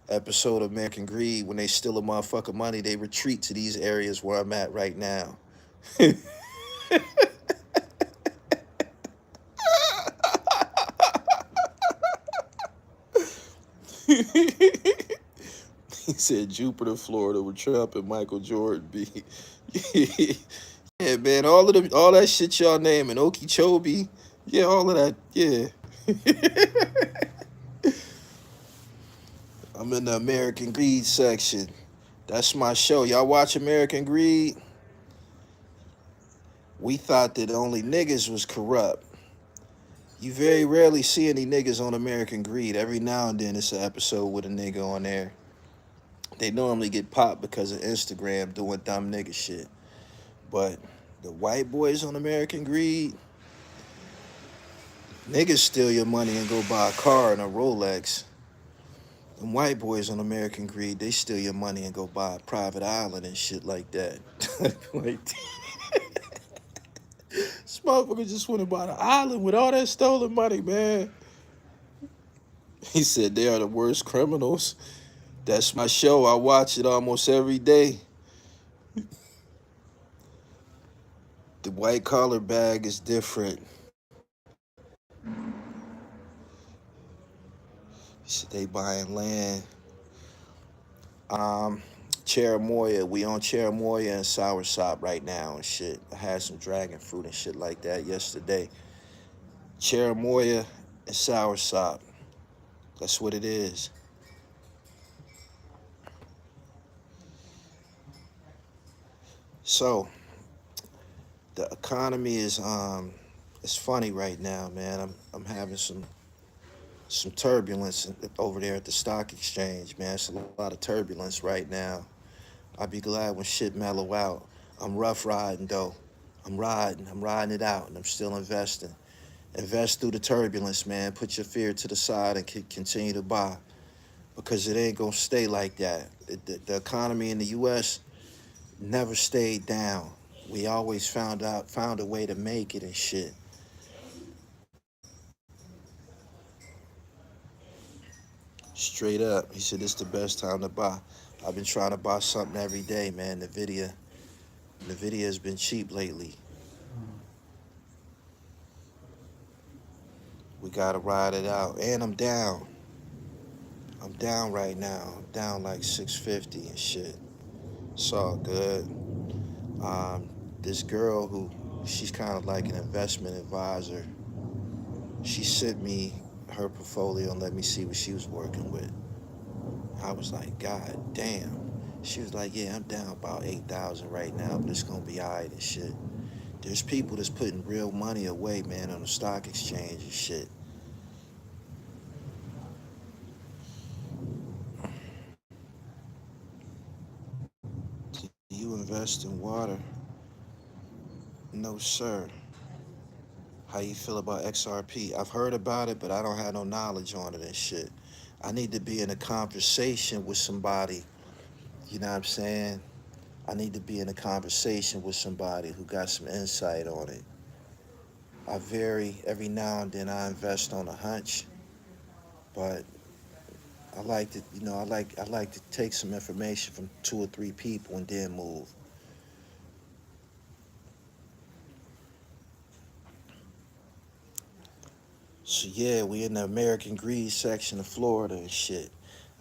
episode of American Greed. When they steal a motherfucker money, they retreat to these areas where I'm at right now. He said Jupiter, Florida, where Trump and Michael Jordan be. Yeah, man. All that shit y'all naming, Okeechobee, yeah, all of that, yeah. I'm in the American Greed section. That's my show. Y'all watch American Greed? We thought that only niggas was corrupt. You very rarely see any niggas on American Greed. Every now and then it's an episode with a nigga on there. They normally get popped because of Instagram doing dumb nigga shit. But the white boys on American Greed, niggas steal your money and go buy a car and a Rolex. Them white boys on American Greed, they steal your money and go buy a private island and shit like that. Like, this motherfucker just went and bought an island with all that stolen money, man. He said they are the worst criminals. That's my show. I watch it almost every day. The white collar bag is different. He said they buying land. Um, Cherimoya, we on Cherimoya and Soursop right now and shit. I had some dragon fruit and shit like that yesterday. Cherimoya and Soursop. That's what it is. So the economy is it's funny right now, man. I'm having some turbulence over there at the stock exchange, man. It's a lot of turbulence right now. I'll be glad when shit mellow out. I'm rough riding though. I'm riding it out, and I'm still investing. Invest through the turbulence, man. Put your fear to the side and continue to buy, because it ain't gonna stay like that. The economy in the U.S. never stayed down. We always found a way to make it and shit. Straight up, he said it's the best time to buy. I've been trying to buy something every day, man. Nvidia has been cheap lately. We gotta ride it out, and I'm down. I'm down right now. I'm down like 650 and shit. It's all good. Um, this girl who, she's kind of like an investment advisor. She sent me her portfolio and let me see what she was working with. I was like, God damn. She was like, yeah, I'm down about 8,000 right now, but it's gonna be all right and shit. There's people that's putting real money away, man, on the stock exchange and shit. Do you invest in water? No, sir. How you feel about XRP? I've heard about it, but I don't have no knowledge on it and shit. I need to be in a conversation with somebody, you know what I'm saying? I need to be in a conversation with somebody who got some insight on it. Every now and then I invest on a hunch, but I like to, I like to take some information from two or three people and then move. So yeah, we in the American Greed section of Florida and shit.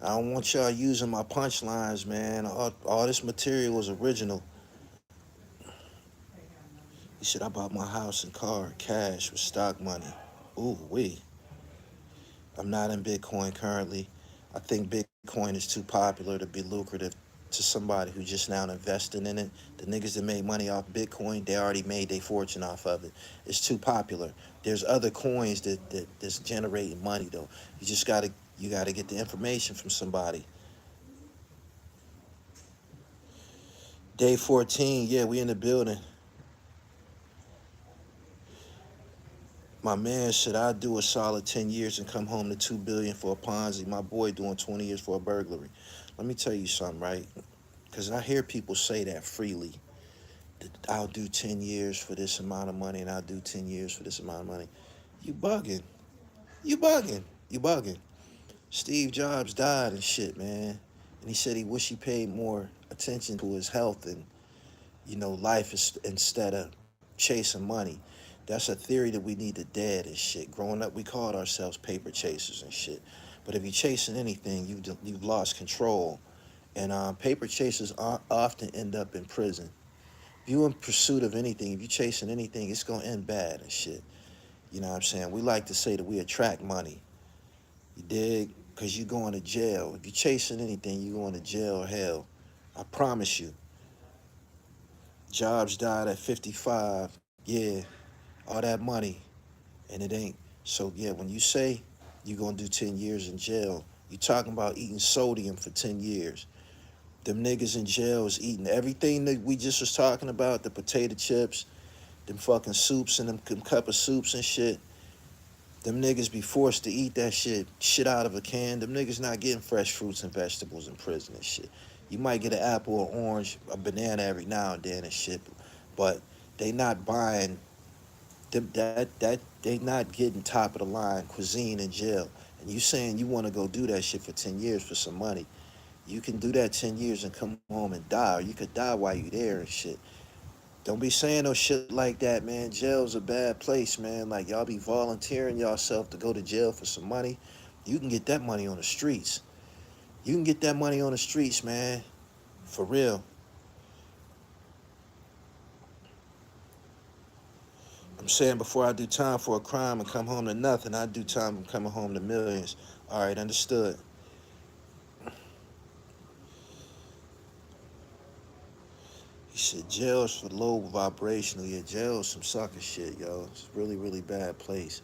I don't want y'all using my punchlines, man. All this material is original. He said I bought my house and car cash with stock money. Ooh wee. I'm not in Bitcoin currently. I think Bitcoin is too popular to be lucrative to somebody who just now investing in it. The niggas that made money off Bitcoin, they already made their fortune off of it. It's too popular. There's other coins that's generating money though. You gotta get the information from somebody. Day 14, yeah, we in the building. My man said I'd do a solid 10 years and come home to 2 billion for a Ponzi. My boy doing 20 years for a burglary. Let me tell you something, right? Because I hear people say that freely. I'll do 10 years for this amount of money and I'll do 10 years for this amount of money. You bugging. You bugging. You bugging. Steve Jobs died and shit, man. And he said he wish he paid more attention to his health and, life is, instead of chasing money. That's a theory that we need to dead and shit. Growing up, we called ourselves paper chasers and shit. But if you're chasing anything, you've lost control. And paper chasers often end up in prison. If you in pursuit of anything, if you're chasing anything, it's gonna end bad and shit. You know what I'm saying? We like to say that we attract money. You dig? Because you going to jail. If you're chasing anything, you going to jail or hell. I promise you. Jobs died at 55. Yeah, all that money. And it ain't. So, yeah, when you say you're going to do 10 years in jail, you talking about eating sodium for 10 years. Them niggas in jail is eating everything that we just was talking about, the potato chips, them fucking soups and them cup of soups and shit. Them niggas be forced to eat that shit out of a can. Them niggas not getting fresh fruits and vegetables in prison and shit. You might get an apple or orange, a banana every now and then and shit, but they not buying them, that they not getting top of the line cuisine in jail. And you saying you want to go do that shit for 10 years for some money. You can do that 10 years and come home and die, or you could die while you there and shit. Don't be saying no shit like that, man. Jail's a bad place, man. Like, y'all be volunteering yourself to go to jail for some money. You can get that money on the streets. You can get that money on the streets, man. For real. I'm saying before I do time for a crime and come home to nothing, I do time and coming home to millions. All right, understood. He said jail is for low vibrational. Yeah, jail is some sucker shit, yo. It's a really, really bad place.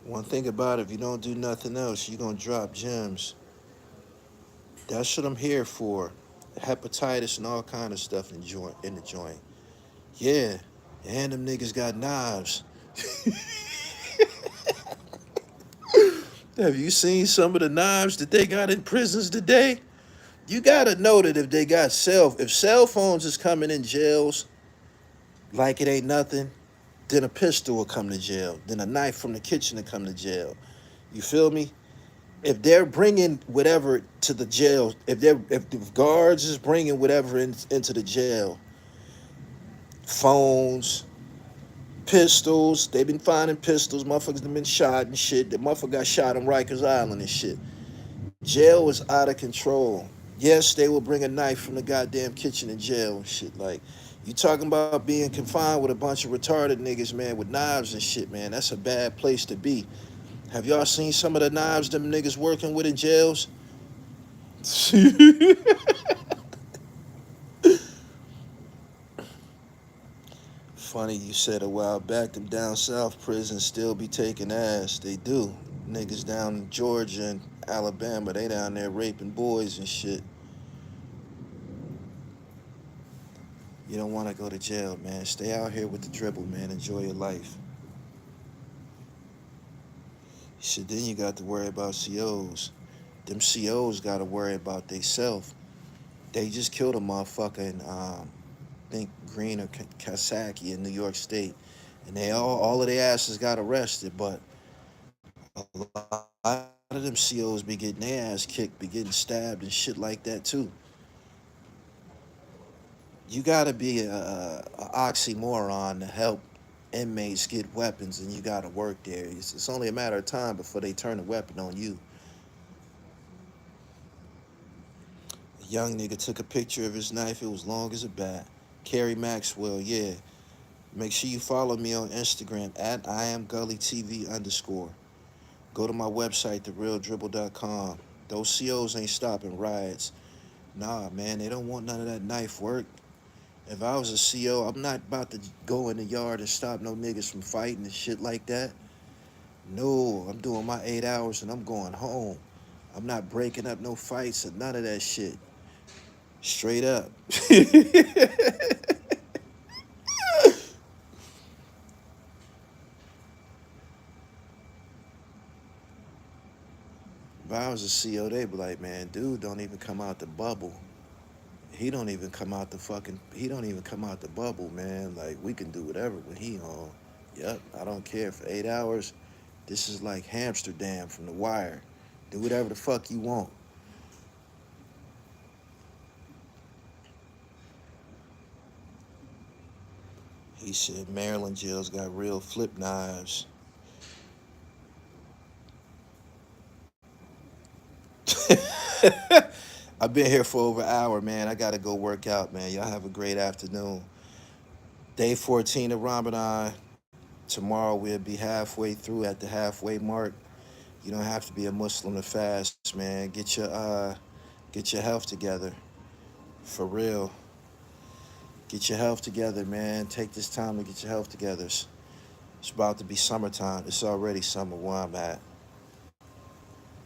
One thing about it, if you don't do nothing else, you're gonna drop gems. That's what I'm here for. Hepatitis and all kind of stuff in the joint. Yeah. And them niggas got knives. Have you seen some of the knives that they got in prisons today? You gotta know that if cell phones is coming in jails like it ain't nothing, then a pistol will come to jail. Then a knife from the kitchen will come to jail. You feel me? If they're bringing whatever to the jail, if the guards is bringing whatever into the jail, phones, pistols, they been finding pistols, motherfuckers have been shot and shit. The motherfucker got shot on Rikers Island and shit. Jail was out of control. Yes, they will bring a knife from the goddamn kitchen in jail and shit. Like, you talking about being confined with a bunch of retarded niggas, man, with knives and shit, man. That's a bad place to be. Have y'all seen some of the knives them niggas working with in jails? Funny you said a while back, them down south prisons still be taking ass. They do. Niggas down in Georgia and Alabama, they down there raping boys and shit. You don't want to go to jail, man. Stay out here with the dribble, man. Enjoy your life. Shit, then you got to worry about COs. Them COs got to worry about theyself. They just killed a motherfucker in, I think, Green or Kasaki in New York State. And they all of their asses got arrested, but a lot of them COs be getting their ass kicked, be getting stabbed and shit like that too. You gotta be a oxymoron to help inmates get weapons, and you gotta work there. It's only a matter of time before they turn a weapon on you. A young nigga took a picture of his knife. It was long as a bat. Kerry Maxwell, yeah. Make sure you follow me on Instagram at IamGullyTV_. Go to my website, therealdribble.com. Those COs ain't stopping riots. Nah, man, they don't want none of that knife work. If I was a CO, I'm not about to go in the yard and stop no niggas from fighting and shit like that. No, I'm doing my 8 hours and I'm going home. I'm not breaking up no fights or none of that shit. Straight up. If I was a CEO, they'd be like, man, dude don't even come out the bubble. He don't even come out the he don't even come out the bubble, man. Like, we can do whatever when he on. Yep, I don't care. For 8 hours, this is like Amsterdam from The Wire. Do whatever the fuck you want. He said Maryland jails got real flip knives. I've been here for over an hour, man. I gotta go work out, man. Y'all have a great afternoon. Day 14 of Ramadan. Tomorrow we'll be halfway through at the halfway mark. You don't have to be a Muslim to fast, man. Get your health together. For real. Get your health together, man. Take this time to get your health together. It's about to be summertime. It's already summer where I'm at.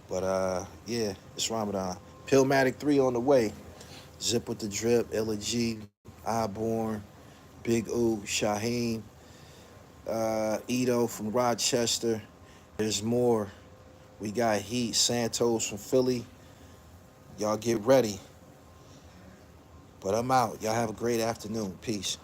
But yeah, it's Ramadan. PILLMATIC 3 on the way. Zip with the drip, Illa G, Iborn, Big Oo, Shaheem, Ito from Rochester. There's more. We got Heat, Santos from Philly. Y'all get ready. But I'm out. Y'all have a great afternoon. Peace.